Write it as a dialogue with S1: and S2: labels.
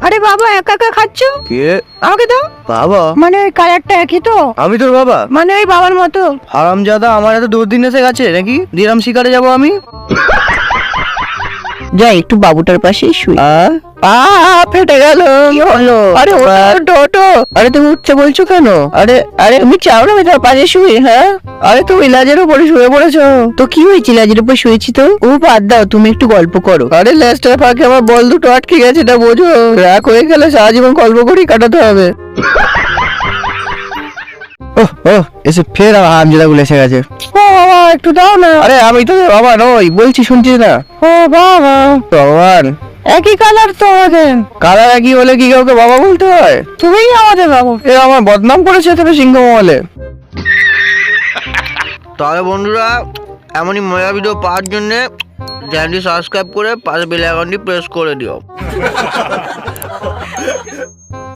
S1: আরে বাবা একা একা খাচ্ছ?
S2: কে?
S1: আমাকে দাও।
S2: বাবা?
S1: মানে ওই কালারটা একই তো?
S2: আমি তোর বাবা?
S1: মানে ওই বাবার মতো।
S2: হারামজাদা, আমার এত দুর্দিন এসে গেছে নাকি দিরাম শিকারে যাবো আমি?
S1: যাই একটু বাবুটার পাশেই শুই।
S2: ফেটে গেল।
S1: কি হলো?
S2: আরে ওটো। আরে তুমি উঠছে বলছো কেন? আরে আরে
S1: তুমি চাও না আমি তোমার পাশে শুই? হ্যাঁ,
S2: আরে তুমি লাজের উপরে শুয়ে পড়েছো।
S1: তো কি হয়েছিল? আজের উপর শুয়েছি তো। ও বাদ দাও, তুমি একটু গল্প করো।
S2: আরে লেজটার ফাঁকে আমার বল দুটো আটকে গেছে, এটা বোঝো। রাগ হয়ে গেলে সারা জীবন গল্প করেই কাটাতে হবে। ওহ এসে ফের হারামজাদা গুলো এসে গেছে।
S1: ও বাবা একটু দাও না।
S2: আরে আমি তো বাবা নই, বলছি শুনছিস না?
S1: ও বাবা,
S2: ভগবান,
S1: একই কালার তো আমাদের।
S2: কালার একই হলে কি কাউকে বাবা বলতে হয়?
S1: তুমিই আমাদের বাবু।
S2: এ আমার বদনাম করেছে তোর সিংহ মহলে। তাহলে বন্ধুরা, এমনই মজা ভিডিও পাওয়ার জন্য চ্যানেলটি সাবস্ক্রাইব করে পাশে বেল আইকনটি প্রেস করে দিও।